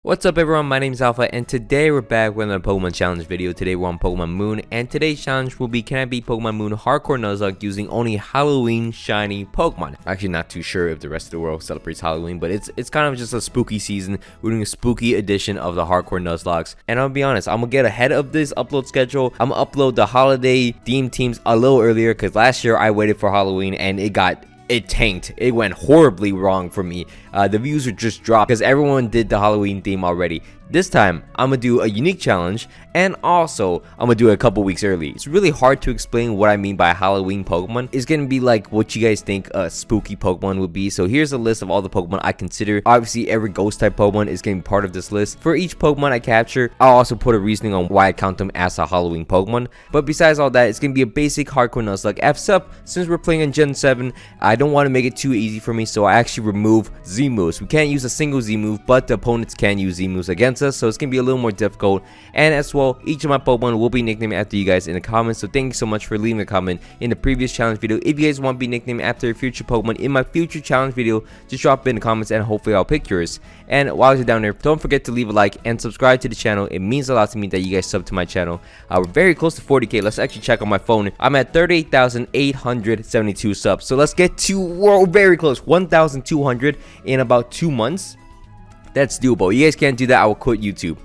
What's up everyone, my name is Alpha and today we're back with another Pokemon Challenge video. Today we're on Pokemon Moon and today's challenge will be, can I beat Pokemon Moon Hardcore Nuzlocke using only Halloween shiny Pokemon? I'm actually not too sure if the rest of the world celebrates Halloween, but it's kind of just a spooky season. We're doing a spooky edition of the Hardcore Nuzlockes, and I'll be honest, I'm gonna get ahead of this upload schedule. I'm gonna upload the holiday theme teams a little earlier because last year I waited for Halloween and it tanked. It went horribly wrong for me. The views were just dropped because everyone did the Halloween theme already. This time, I'm gonna do a unique challenge, and also, I'm gonna do it a couple weeks early. It's really hard to explain what I mean by Halloween Pokemon. It's gonna be like what you guys think a spooky Pokemon would be. So here's a list of all the Pokemon I consider. Obviously, every ghost type Pokemon is gonna be part of this list. For each Pokemon I capture, I'll also put a reasoning on why I count them as a Halloween Pokemon. But besides all that, it's gonna be a basic Hardcore Nuzlocke. F-Sup, since we're playing in Gen 7, I don't want to make it too easy for me, so I actually remove Z-moves. We can't use a single Z-move, but the opponents can use Z-moves against us, so it's gonna be a little more difficult. And as well, each of my Pokemon will be nicknamed after you guys in the comments, so thank you so much for leaving a comment in the previous challenge video. If you guys want to be nicknamed after a future Pokemon in my future challenge video, just drop it in the comments and hopefully I'll pick yours. And while you're down there, don't forget to leave a like and subscribe to the channel. It means a lot to me that you guys sub to my channel. We're very close to 40k. Let's actually check on my phone. I'm at 38,872 subs, so let's get to, we're very close, 1,200 in about 2 months. That's doable. You guys can't do that, I will quit YouTube.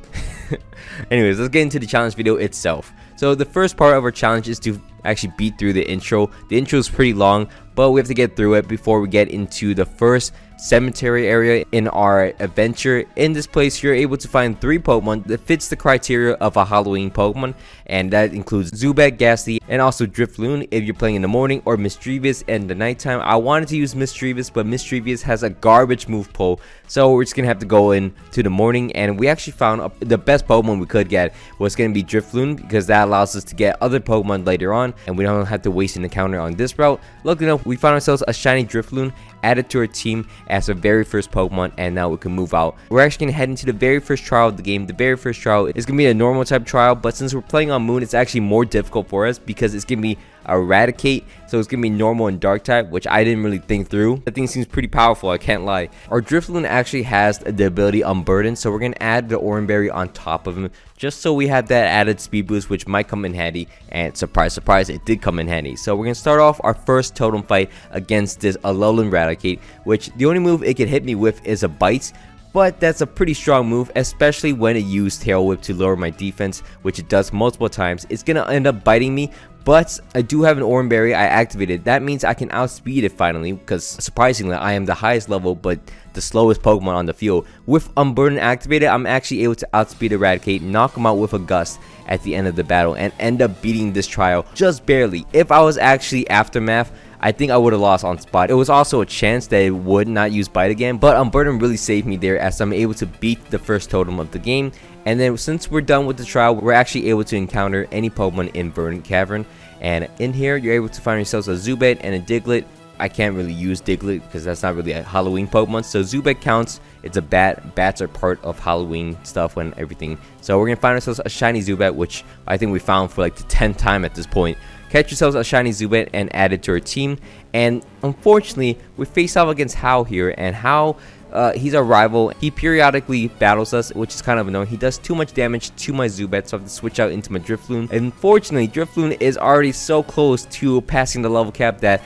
Anyways, let's get into the challenge video itself. So the first part of our challenge is to actually beat through the intro. The intro is pretty long, but we have to get through it before we get into the first cemetery area in our adventure. In this place, you're able to find 3 Pokemon that fits the criteria of a Halloween Pokemon, and that includes Zubat, Ghastly, and also Drifloon if you're playing in the morning, or Mischievous in the nighttime. I wanted to use Mischievous, but Mischievous has a garbage move pull, so we're just gonna have to go into the morning. And we actually found the best Pokemon we could get was gonna be Drifloon, because that allows us to get other Pokemon later on, and we don't have to waste an encounter on this route. Luckily enough, we found ourselves a shiny Drifloon added to our team as our very first Pokemon, and now we can move out. We're actually gonna head into the very first trial of the game. The very first trial is gonna be a normal type trial, but since we're playing on Moon, it's actually more difficult for us because it's gonna be Eradicate, so it's gonna be normal and dark type, which I didn't really think through. That thing seems pretty powerful, I can't lie. Our Drifloon actually has the ability Unburden, so we're gonna add the Oranberry on top of him just so we have that added speed boost, which might come in handy. And surprise surprise, it did come in handy. So we're gonna start off our first totem fight against this Alolan Eradicate, which the only move it can hit me with is a Bite, but that's a pretty strong move, especially when it used Tail Whip to lower my defense, which it does multiple times. It's gonna end up biting me, but I do have an Oranberry I activated. That means I can outspeed it finally, because surprisingly I am the highest level but the slowest Pokemon on the field. With Unburden activated, I'm actually able to outspeed Eradicate, knock him out with a Gust at the end of the battle, and end up beating this trial just barely. If I was actually Aftermath, I think I would have lost on spot. It was also a chance that it would not use Bite again, but Unburden really saved me there as I'm able to beat the first totem of the game. And then since we're done with the trial, we're actually able to encounter any Pokemon in Verdant Cavern. And in here, you're able to find yourselves a Zubat and a Diglett. I can't really use Diglett because that's not really a Halloween Pokemon, so Zubat counts. It's a bat. Bats are part of Halloween stuff and everything. So we're gonna find ourselves a shiny Zubat, which I think we found for like the 10th time at this point. Catch yourselves a shiny Zubat and add it to our team. And unfortunately, we face off against Hao here, and Hao, he's our rival. He periodically battles us, which is kind of annoying. He does too much damage to my Zubat, so I have to switch out into my Drifloon. Unfortunately, Drifloon is already so close to passing the level cap that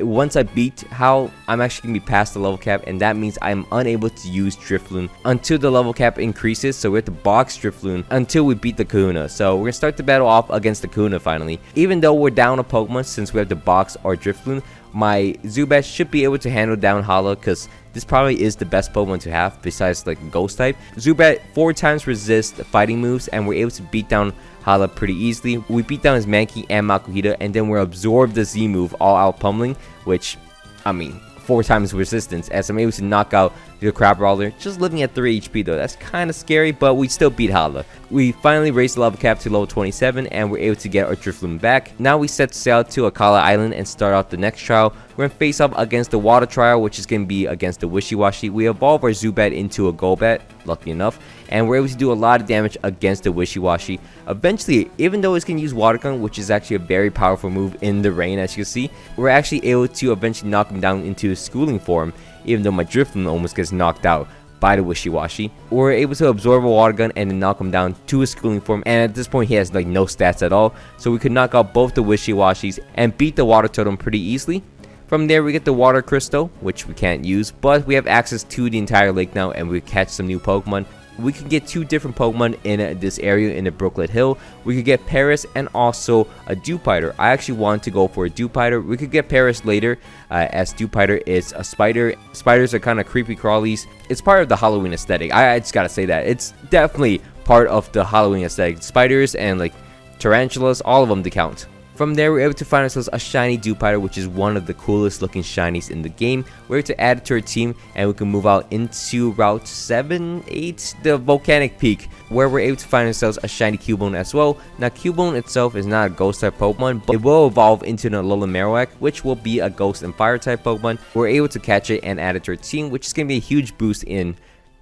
once I beat Hao, I'm actually going to be past the level cap, and that means I'm unable to use Drifloon until the level cap increases, so we have to box Drifloon until we beat the Kahuna. So we're going to start the battle off against the Kahuna finally. Even though we're down a Pokemon, since we have to box our Drifloon, my Zubat should be able to handle down Hala, because this probably is the best Pokemon to have besides like Ghost type. Zubat 4 times resists fighting moves, and we're able to beat down Hala pretty easily. We beat down his Mankey and Makuhita, and then we're absorb the Z move, all out pummeling, which, I mean, 4 times resistance, as I'm able to knock out the Crabrawler, just living at 3 HP though. That's kind of scary, but we still beat Hala. We finally raised the level cap to level 27, and we're able to get our Drifloon back. Now we set sail to Akala Island and start out the next trial. We're going to face up against the water trial, which is going to be against the Wishy-Washy. We evolve our Zubat into a Golbat, lucky enough, and we're able to do a lot of damage against the Wishy-Washy. Eventually, even though it's going to use Water Gun, which is actually a very powerful move in the rain, as you can see, we're actually able to eventually knock him down into his schooling form, even though my Drifloon almost gets knocked out. by the Wishy-Washy. We're able to absorb a water gun and then knock him down to a schooling form, and at this point he has like no stats at all, so we could knock out both the Wishy-Washis and beat the water totem pretty easily. From there we get the water crystal, which we can't use, but we have access to the entire lake now and we catch some new Pokemon. We could get 2 different Pokemon in this area in the Brooklet Hill. We could get Paris and also a Dewpider. I actually want to go for a Dewpider. We could get Paris later, as Dewpider is a spider. Spiders are kind of creepy crawlies. It's part of the Halloween aesthetic. I just gotta say that. It's definitely part of the Halloween aesthetic. Spiders and like tarantulas, all of them to count. From there, we're able to find ourselves a shiny Dewpider, which is one of the coolest looking shinies in the game. We're able to add it to our team, and we can move out into Route 7, 8, the Volcanic Peak, where we're able to find ourselves a shiny Cubone as well. Now, Cubone itself is not a ghost type Pokemon, but it will evolve into an Alola Marowak, which will be a ghost and fire type Pokemon. We're able to catch it and add it to our team, which is going to be a huge boost in,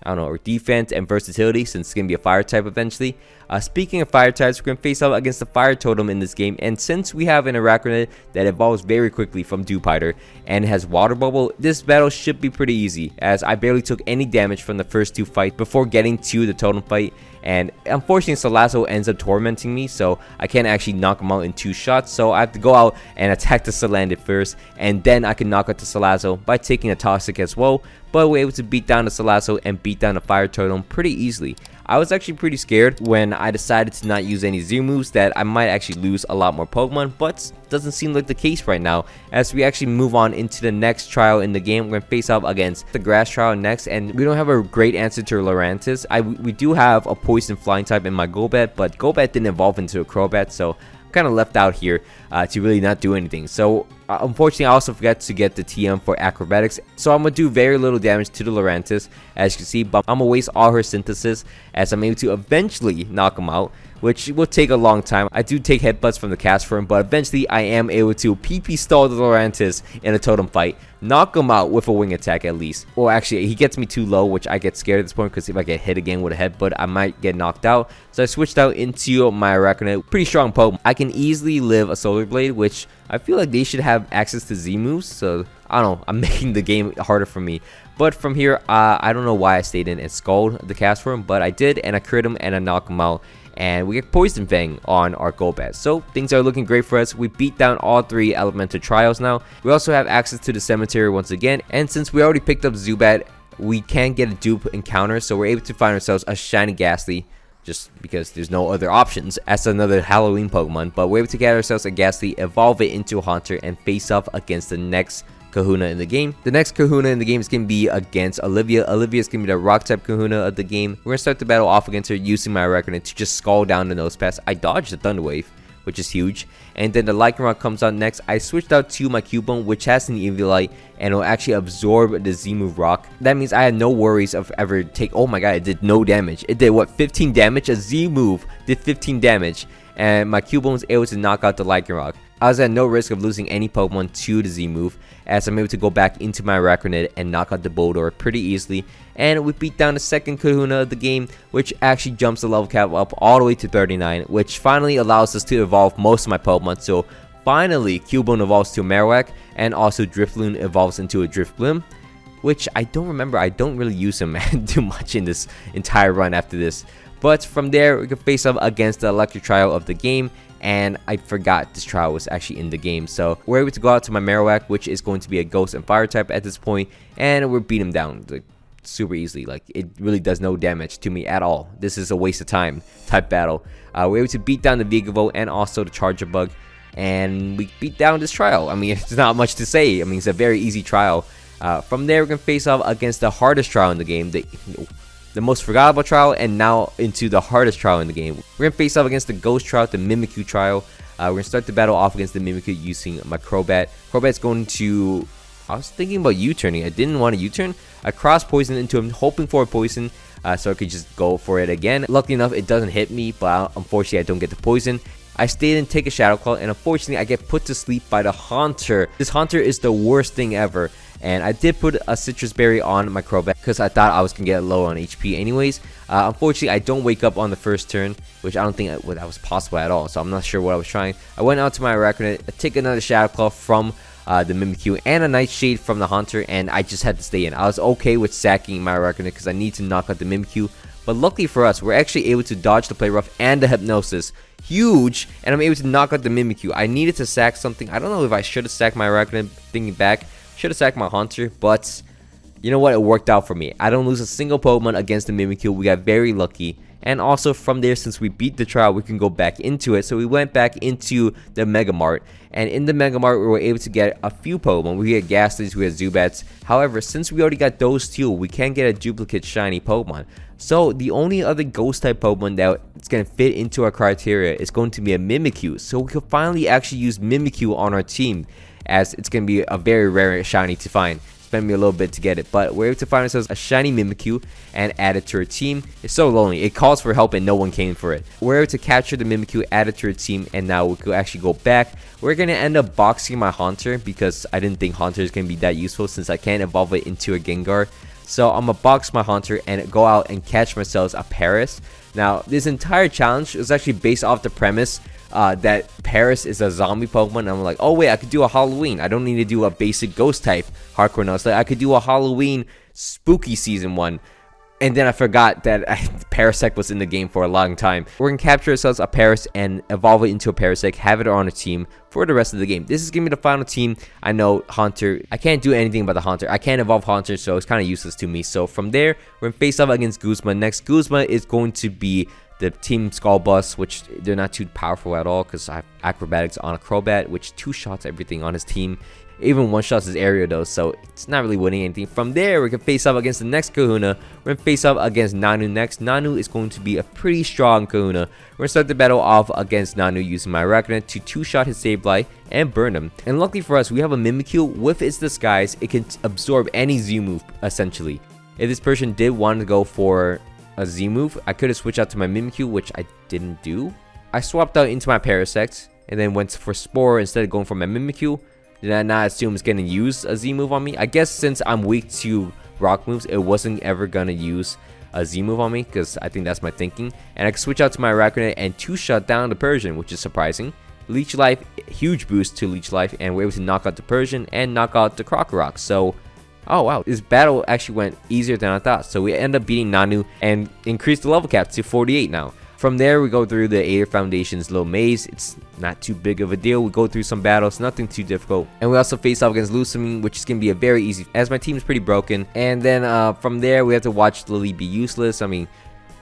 I don't know, or defense and versatility, since it's going to be a fire type eventually. Speaking of fire types, we're going to face off against the fire totem in this game, and since we have an Araquanid that evolves very quickly from Dewpider and has water bubble, this battle should be pretty easy, as I barely took any damage from the first 2 fights before getting to the totem fight. And unfortunately, Salazzle ends up tormenting me, so I can't actually knock him out in 2 shots. So I have to go out and attack the Salandit first, and then I can knock out the Salazzle by taking a Toxic as well. But we're able to beat down the Salazzle and beat down the Fire Totem pretty easily. I was actually pretty scared when I decided to not use any Z moves that I might actually lose a lot more Pokemon, but doesn't seem like the case right now. As we actually move on into the next trial in the game, we're going to face off against the Grass trial next, and we don't have a great answer to Lurantis. We do have a Poison Flying type in my Golbat, but Golbat didn't evolve into a Crobat, so kind of left out here to really not do anything. So unfortunately, I also forgot to get the TM for acrobatics, so I'm gonna do very little damage to the Lurantis, as you can see, but I'm gonna waste all her synthesis as I'm able to eventually knock him out, which will take a long time. I do take headbutts from the cast form, but eventually I am able to PP stall the Lurantis in a totem fight, knock him out with a wing attack at least. Well, actually, he gets me too low, which I get scared at this point, because if I get hit again with a headbutt, I might get knocked out. So I switched out into my Araquanid. Pretty strong Pokemon. I can easily live a Solar Blade, which I feel like they should have access to Z moves, so I don't know, I'm making the game harder for me. But from here, I don't know why I stayed in and Scald the cast form, but I did, and I crit him and I knock him out. And we get Poison Fang on our Golbat. So things are looking great for us. We beat down all 3 elemental trials now. We also have access to the cemetery once again. And since we already picked up Zubat, we can get a dupe encounter. So we're able to find ourselves a shiny Ghastly, just because there's no other options as another Halloween Pokemon. But we're able to get ourselves a Ghastly, evolve it into a Haunter, and face off against the next Kahuna in the game. The next Kahuna in the game is going to be against Olivia. Olivia is going to be the rock type Kahuna of the game. We're going to start the battle off against her using my Araquanid to just scald down the Nosepass. I dodged the Thunder Wave, which is huge. And then the Lycanroc comes out next. I switched out to my Cubone, which has an Eviolite, and will actually absorb the Z-move rock. That means I had no worries of ever take. Oh my god, it did no damage. It did what, 15 damage? A Z-move did 15 damage. And my Cubone was able to knock out the Lycanroc. I was at no risk of losing any Pokemon to the Z-move, as I'm able to go back into my Araquanid and knock out the Boldore pretty easily. And we beat down the second Kahuna of the game, which actually jumps the level cap up all the way to 39, which finally allows us to evolve most of my Pokemon. So finally, Cubone evolves to a Marowak, and also Drifloon evolves into a Drifblim, which I don't remember. I don't really use him too much in this entire run after this. But from there, we can face off against the electric trial of the game, and I forgot this trial was actually in the game. So we're able to go out to my Marowak, which is going to be a ghost and fire type at this point, and we're beating him down like super easily. Like, it really does no damage to me at all. This is a waste of time type battle. We're able to beat down the Vigavolt and also the Charger Bug, and we beat down this trial. I mean, it's not much to say. I mean, it's a very easy trial. From there, we're gonna face off against the hardest trial in the game, the most forgettable trial, and now into the hardest trial in the game. We're going to face off against the Ghost trial, the Mimikyu trial. We're going to start the battle off against the Mimikyu using my Crobat. Crobat's going to... I was thinking about U-turning. I didn't want to U-turn. I cross poison into him, hoping for a poison, so I could just go for it again. Luckily enough, it doesn't hit me, but unfortunately, I don't get the poison. I stayed and take a Shadow Claw, and unfortunately, I get put to sleep by the Haunter. This Haunter is the worst thing ever. And I did put a Citrus Berry on my Crobat because I thought I was going to get low on HP anyways. Unfortunately, I don't wake up on the first turn, which I don't think that was possible at all. So I'm not sure what I was trying. I went out to my Araquanid, take another Shadow Claw from the Mimikyu and a Nightshade from the Haunter, and I just had to stay in. I was okay with sacking my Arachnid because I need to knock out the Mimikyu. But luckily for us, we're actually able to dodge the Play Rough and the Hypnosis. Huge! And I'm able to knock out the Mimikyu. I needed to sack something. I don't know if I should have sacked my Arachnid, thinking back. Should have sacked my Haunter, but you know what? It worked out for me. I don't lose a single Pokemon against the Mimikyu. We got very lucky. And also from there, since we beat the trial, we can go back into it. So we went back into the Mega Mart. And in the Mega Mart, we were able to get a few Pokemon. We get Ghastlies, we get Zubats. However, since we already got those two, we can't get a duplicate shiny Pokemon. So the only other ghost type Pokemon that's going to fit into our criteria is going to be a Mimikyu. So we could finally actually use Mimikyu on our team, as it's going to be a very rare shiny to find. Spend me a little bit to get it, but we're able to find ourselves a shiny Mimikyu and add it to our team. It's so lonely. It calls for help and no one came for it. We're able to capture the Mimikyu, add it to our team, and now we could actually go back. We're going to end up boxing my Haunter because I didn't think Haunter is going to be that useful since I can't evolve it into a Gengar. So I'm going to box my Haunter and go out and catch myself a Paris. Now, this entire challenge was actually based off the premise that Paris is a zombie Pokemon. And I'm like, oh wait, I could do a Halloween. I don't need to do a basic ghost type Hardcore Nuzlocke. I could do a Halloween spooky season one. And then I forgot that Parasect was in the game for a long time. We're going to capture ourselves a Paris and evolve it into a Parasect, have it on a team for the rest of the game. This is going to be the final team. I know Haunter, I can't do anything about the Haunter. I can't evolve Haunter, so it's kind of useless to me. So from there, we're going to face off against Guzma. Next, Guzma is going to be the Team Skull Bus, which they're not too powerful at all because I have Acrobatics on a Crobat, which two-shots everything on his team. Even one-shots his area though, so it's not really winning anything. From there, we can face off against the next Kahuna. We're going to face off against Nanu next. Nanu is going to be a pretty strong Kahuna. We're going to start the battle off against Nanu using my Arachnid to two-shot his Sableye and burn him. And luckily for us, we have a Mimikyu. With its disguise, it can absorb any Z move, essentially. If this person did want to go for a Z move, I could have switched out to my Mimikyu, which I didn't do. I swapped out into my Parasect and then went for Spore instead of going for my Mimikyu. Did I not assume it's going to use a Z move on me? I guess since I'm weak to rock moves, it wasn't ever going to use a Z move on me because I think that's my thinking. And I can switch out to my Arachnid and two-shot down the Persian, which is surprising. Leech Life, huge boost to Leech Life, and we're able to knock out the Persian and knock out the Crocorock. So, oh wow, this battle actually went easier than I thought. So we end up beating Nanu and increased the level cap to 48 now. From there, we go through the Air Foundation's little maze. It's not too big of a deal. We go through some battles, nothing too difficult. And we also face off against Lusamine, which is going to be a very easy, as my team is pretty broken. And then from there, we have to watch Lily be useless. I mean,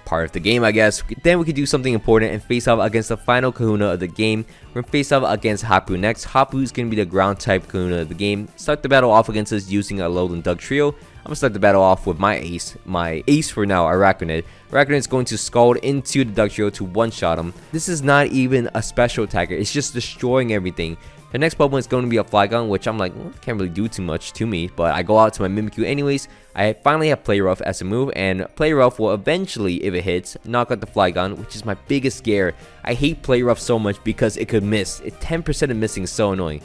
part of the game, I guess. Then we could do something important and face off against the final Kahuna of the game. We're going to face off against Hapu next. Hapu is going to be the ground type Kahuna of the game. Start the battle off against us using a Alolan Dug Trio. I'm going to start the battle off with my ace for now, Arachnid. Arachnid is going to Scald into the Dug Trio to one-shot him. This is not even a special attacker, it's just destroying everything. The next Pokemon is going to be a Flygon, which I'm like, well, can't really do too much to me, but I go out to my Mimikyu anyways. I finally have Play Rough as a move, and Play Rough will eventually, if it hits, knock out the Flygon, which is my biggest scare. I hate Play Rough so much because it could miss. 10% of missing is so annoying.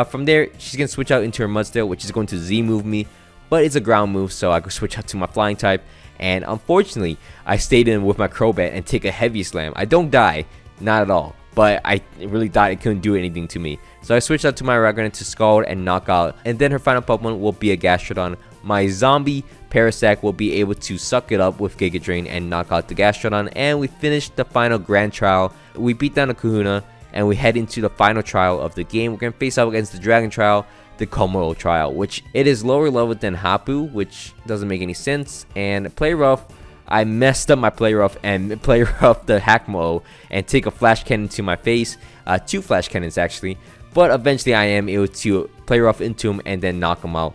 From there, she's going to switch out into her Mudsdale, which is going to Z-move me. But it's a ground move, so I could switch out to my flying type. And unfortunately, I stayed in with my Crobat and take a heavy slam. I don't die, not at all. But I really thought it couldn't do anything to me. So I switched out to my Arachnid to Scald and knock out. And then her final Pokemon will be a Gastrodon. My zombie Parasect will be able to suck it up with Giga Drain and knock out the Gastrodon. And we finished the final Grand Trial. We beat down the Kahuna. And we head into the final trial of the game. We're going to face off against the Dragon Trial, the Komodo Trial, which it is lower level than Hapu, which doesn't make any sense. And Play Rough, I messed up my Play Rough and Play Rough the Hackmo and take a Flash Cannon to my face. 2 Flash Cannons actually. But eventually I am able to Play Rough into him and then knock him out.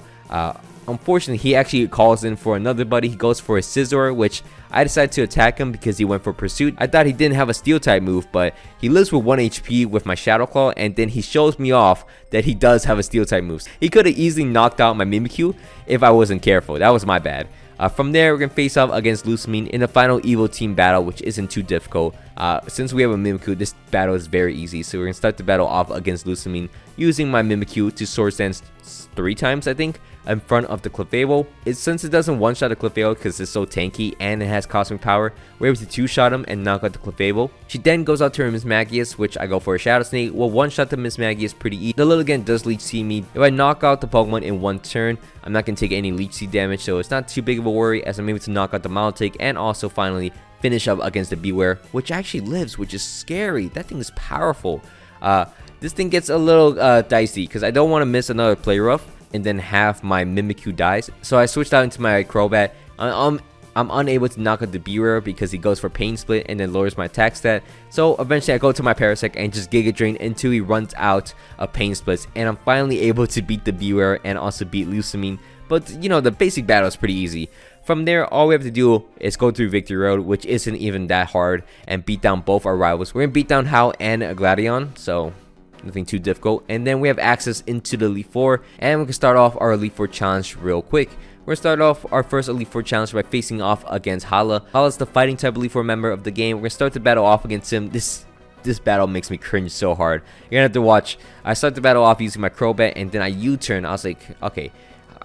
Unfortunately, he actually calls in for another buddy. He goes for a Scizor, which I decided to attack him because he went for Pursuit. I thought he didn't have a Steel type move, but he lives with 1 HP with my Shadow Claw, and then he shows me off that he does have a Steel type moves. He could have easily knocked out my Mimikyu if I wasn't careful. That was my bad. From there, we're going to face off against Lusamine in the final Evil Team battle, which isn't too difficult. Since we have a Mimikyu, this battle is very easy. So we're going to start the battle off against Lusamine using my Mimikyu to Swords Dance 3 times, I think, in front of the Clefable. Since it doesn't one-shot the Clefable because it's so tanky and it has cosmic power, we're able to two-shot him and knock out the Clefable. She then goes out to her Miss Magius, which I go for a Shadow Snake. Well, one-shot the Miss Magius pretty easy. The Lilligant does Leech Seed me. If I knock out the Pokemon in one turn, I'm not going to take any Leech Seed damage, so it's not too big of a worry as I'm able to knock out the Milotic and also finally finish up against the Beware, which actually lives, which is scary. That thing is powerful. This thing gets a little dicey because I don't want to miss another Play Rough and then have my Mimikyu dies. So I switched out into my Crobat. I'm unable to knock out the Beware because he goes for Pain Split and then lowers my attack stat. So eventually I go to my Parasect and just Giga Drain until he runs out of Pain Splits. And I'm finally able to beat the Beware and also beat Lusamine. But you know, the basic battle is pretty easy. From there, all we have to do is go through Victory Road, which isn't even that hard, and beat down both our rivals. We're going to beat down Hao and Gladion, so nothing too difficult. And then we have access into the Elite Four, and we can start off our Elite Four challenge real quick. We're going to start off our first Elite Four challenge by facing off against Hala. Hala's the fighting type Elite Four member of the game. We're going to start the battle off against him. This battle makes me cringe so hard. You're going to have to watch. I start the battle off using my Crobat, and then I U-turn. I was like, okay,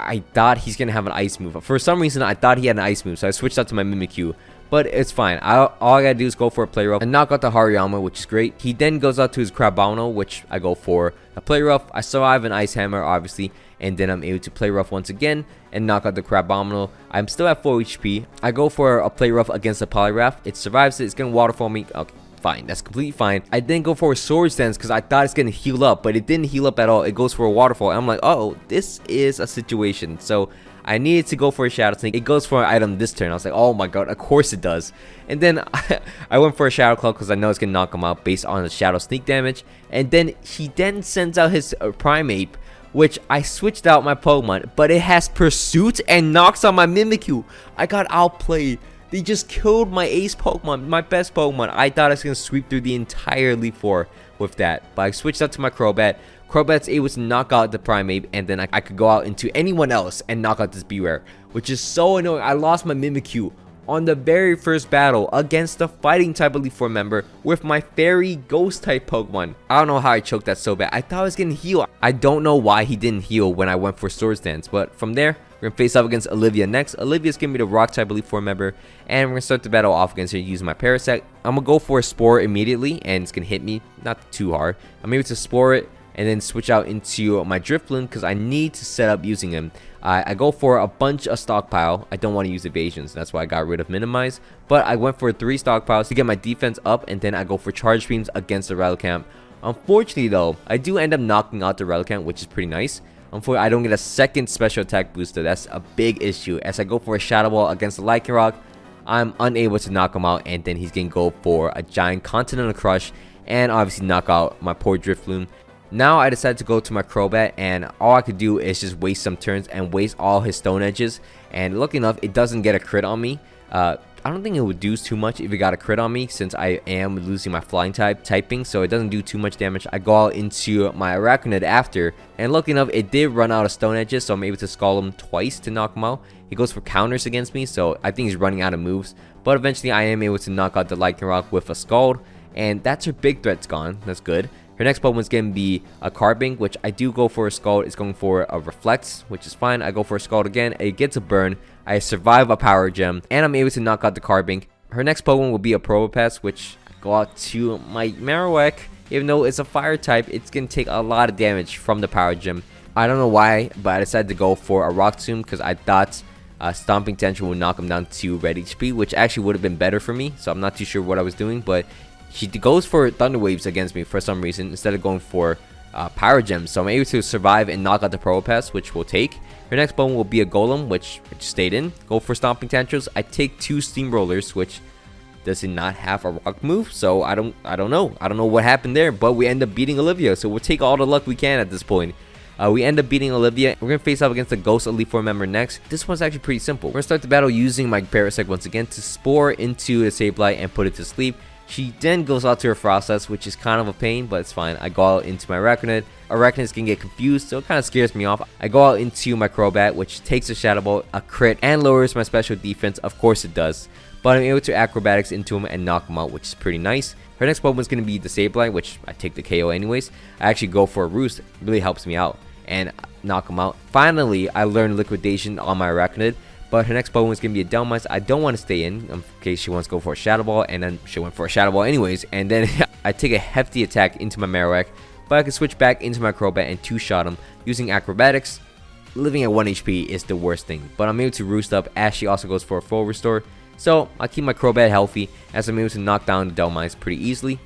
I thought he's going to have an Ice move. For some reason, I thought he had an Ice move, so I switched out to my Mimikyu. But it's fine. All I gotta do is go for a Play Rough and knock out the Hariyama, which is great. He then goes out to his Crabono, which I go for a Play Rough. I survive an Ice Hammer, obviously, and then I'm able to Play Rough once again and knock out the Crabominal. I'm still at 4 HP. I go for a Play Rough against the Poliwrath. It survives it. It's gonna Waterfall me. Okay, fine. That's completely fine. I then go for a Swords Dance because I thought it's gonna heal up, but it didn't heal up at all. It goes for a Waterfall. And I'm like, oh, this is a situation. So I needed to go for a Shadow Sneak. It goes for an item this turn. I was like, oh my god, of course it does. And then I went for a Shadow Claw because I know it's going to knock him out based on the Shadow Sneak damage. And then he then sends out his Primeape, which I switched out my Pokemon. But it has Pursuit and knocks out my Mimikyu. I got outplayed. They just killed my ace Pokemon, my best Pokemon. I thought I was going to sweep through the entire Elite Four with that. But I switched out to my Crobat. Crobat's able to knock out the Primeape, and then I could go out into anyone else and knock out this Beware, which is so annoying. I lost my Mimikyu on the very first battle against the fighting type Elite Four member with my fairy ghost type Pokemon. I don't know how I choked that so bad. I thought I was getting healed. I don't know why he didn't heal when I went for Swords Dance, but from there, we're going to face off against Olivia next. Olivia's going to be the rock type Elite Four member, and we're going to start the battle off against her using my Parasect. I'm going to go for a Spore immediately, and it's going to hit me. Not too hard. I'm able to Spore it and then switch out into my Drifloon because I need to set up using him. I go for a bunch of Stockpile. I don't want to use Evasions. That's why I got rid of Minimize. But I went for 3 Stockpiles to get my defense up, and then I go for Charge Beams against the Relicanth. Unfortunately, though, I do end up knocking out the Relicanth, which is pretty nice. Unfortunately, I don't get a second special attack booster. That's a big issue. As I go for a Shadow Ball against the Lycanroc, I'm unable to knock him out, and then he's going to go for a giant Continental Crush and obviously knock out my poor Drifloon. Now I decided to go to my Crobat, and all I could do is just waste some turns and waste all his Stone Edges. And lucky enough, it doesn't get a crit on me. I don't think it would do too much if it got a crit on me, since I am losing my flying typing, so it doesn't do too much damage. I go out into my Arachnid after, and lucky enough, it did run out of Stone Edges, so I'm able to Scald him twice to knock him out. He goes for counters against me, so I think he's running out of moves. But eventually, I am able to knock out the Lycanroc with a Scald, and that's her big threat's gone. That's good. Her next Pokemon is going to be a Carbink, which I do go for a Scald. It's going for a Reflect, which is fine. I go for a Scald again. It gets a burn. I survive a Power Gem, and I'm able to knock out the Carbink. Her next Pokemon will be a Probopass, which I go out to my Marowak. Even though it's a Fire type, it's going to take a lot of damage from the Power Gem. I don't know why, but I decided to go for a Rock Tomb because I thought Stomping Tantrum would knock him down to red HP, which actually would have been better for me. So I'm not too sure what I was doing, but she goes for Thunder Waves against me for some reason instead of going for Power Gems. So I'm able to survive and knock out the Probopass, which we'll take. Her next Pokemon will be a Golem, which stayed in. Go for Stomping Tantrums. I take 2 Steamrollers, which does it not have a rock move, so I don't know. I don't know what happened there, but we end up beating Olivia, so we'll take all the luck we can at this point. We end up beating Olivia. We're going to face off against the Ghost Elite Four member next. This one's actually pretty simple. We're going to start the battle using my Parasect once again to Spore into the Sableye and put it to sleep. She then goes out to her Frostlass, which is kind of a pain, but it's fine. I go out into my Arachnid. Arachnids can get confused, so it kind of scares me off. I go out into my Crobat, which takes a Shadow Ball, a crit, and lowers my special defense. Of course it does. But I'm able to Acrobatics into him and knock him out, which is pretty nice. Her next Pokemon is going to be the Sableye, which I take the KO anyways. I actually go for a Roost. It really helps me out and knock him out. Finally, I learned Liquidation on my Arachnid. But her next Pokemon is going to be a Delmice. I don't want to stay in case she wants to go for a Shadow Ball. And then she went for a Shadow Ball anyways. And then I take a hefty attack into my Marowak. But I can switch back into my Crobat and two-shot him using Acrobatics. Living at 1 HP is the worst thing. But I'm able to Roost up as she also goes for a full restore. So I keep my Crobat healthy as I'm able to knock down the Delmice pretty easily.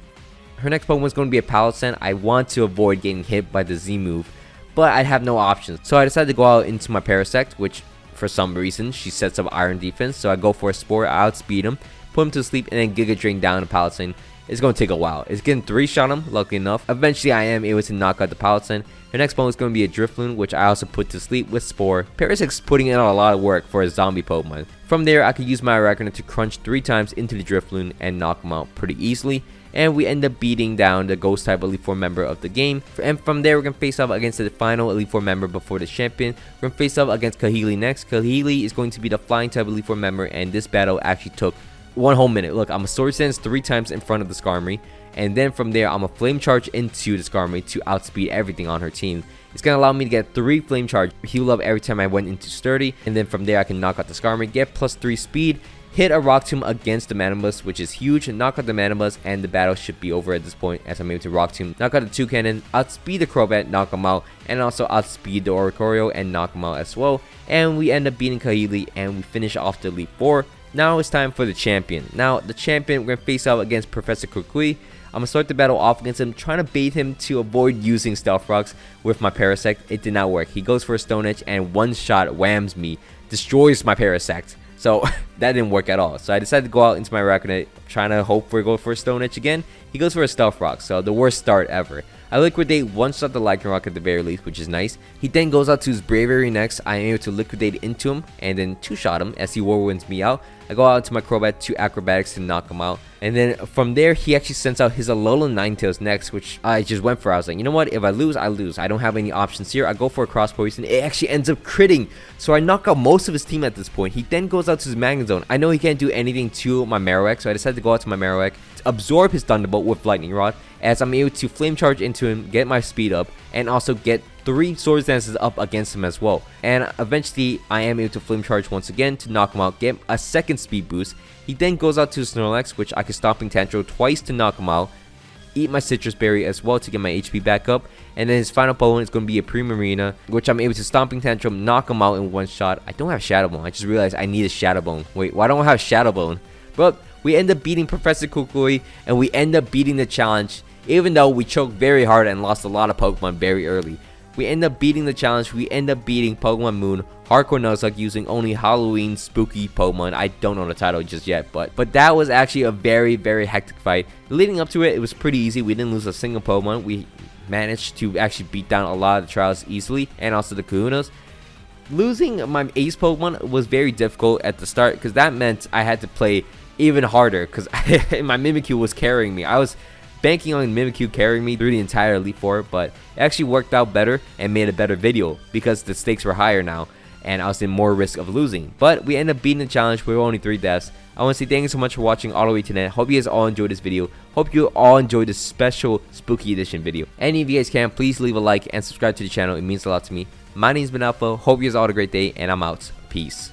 Her next Pokemon is going to be a Palossand. I want to avoid getting hit by the Z move. But I have no options. So I decided to go out into my Parasect, which for some reason she sets up Iron Defense, so I go for a Spore, I outspeed him, put him to sleep, and then Giga Drain down the Palossand. It's going to take a while. It's getting 3-shot him, luckily enough. Eventually I am able to knock out the Palossand. Her next Pokemon is going to be a Drifloon, which I also put to sleep with Spore. Parasect's putting in a lot of work for a zombie Pokemon. From there I could use my Arachnid to crunch 3 times into the Drifloon and knock him out pretty easily. And we end up beating down the Ghost type Elite Four member of the game. And from there, we're going to face off against the final Elite Four member before the champion. We're going to face off against Kahili next. Kahili is going to be the Flying type Elite Four member, and this battle actually took 1 whole minute. Look, I'm a Swords Dance 3 times in front of the Skarmory. And then from there, I'm a Flame Charge into the Skarmory to outspeed everything on her team. It's going to allow me to get 3 Flame Charge, heal up every time I went into Sturdy. And then from there, I can knock out the Skarmory, get +3 speed. Hit a Rock Tomb against the Manabus, which is huge, and knock out the Manabus, and the battle should be over at this point as I'm able to Rock Tomb, knock out the Toucannon, outspeed the Crobat, knock him out, and also outspeed the Oricorio and knock him out as well. And we end up beating Kahili, and we finish off the Elite Four. Now it's time for the champion. Now, the champion, we're going to face out against Professor Kukui. I'm going to start the battle off against him, trying to bait him to avoid using Stealth Rocks with my Parasect. It did not work. He goes for a Stone Edge, and one shot whams me, destroys my Parasect. So that didn't work at all. So I decided to go out into my Arachnid, trying to hope for go for a Stone Edge again. He goes for a Stealth Rock, so the worst start ever. I liquidate, one-shot the Lycanroc at the very least, which is nice. He then goes out to his Bravery next. I am able to liquidate into him and then two-shot him as he Whirlwinds me out. I go out to my Crobat, 2 Acrobatics to knock him out. And then from there, he actually sends out his Alolan Ninetales next, which I just went for. I was like, you know what? If I lose, I lose. I don't have any options here. I go for a Cross Poison. It actually ends up critting. So I knock out most of his team at this point. He then goes out to his Magnezone. I know he can't do anything to my Marowak, so I decided to go out to my Marowak, absorb his Thunderbolt with Lightning Rod, as I'm able to Flame Charge into him, get my speed up, and also get 3 Swords Dances up against him as well. And eventually, I am able to Flame Charge once again to knock him out, get a second speed boost. He then goes out to Snorlax, which I can Stomping Tantrum twice to knock him out, eat my Citrus Berry as well to get my HP back up, and then his final Pokemon is going to be a Primarina, which I'm able to Stomping Tantrum, knock him out in one shot. I don't have Shadow Bone. I just realized I need a Shadow Bone. Wait, why don't I have Shadow Bone? But we end up beating Professor Kukui, and we end up beating the challenge, even though we choked very hard and lost a lot of Pokemon very early. We end up beating the challenge. We end up beating Pokemon Moon Hardcore Nuzlocke using only Halloween spooky Pokemon. I don't know the title just yet, but that was actually a very, very hectic fight. Leading up to it, it was pretty easy. We didn't lose a single Pokemon. We managed to actually beat down a lot of the trials easily, and also the Kahunas. Losing my ace Pokemon was very difficult at the start, because that meant I had to play even harder, because my Mimikyu was carrying me. I was banking on Mimikyu carrying me through the entire Elite Four, but it actually worked out better and made a better video because the stakes were higher now and I was in more risk of losing. But we ended up beating the challenge. We were only 3 deaths. I want to say thank you so much for watching all the way to the end. Hope you guys all enjoyed this video. Hope you all enjoyed this special spooky edition video. Any of you guys can, please leave a like and subscribe to the channel. It means a lot to me. My name's been Alpha. Hope you guys all had a great day, and I'm out. Peace.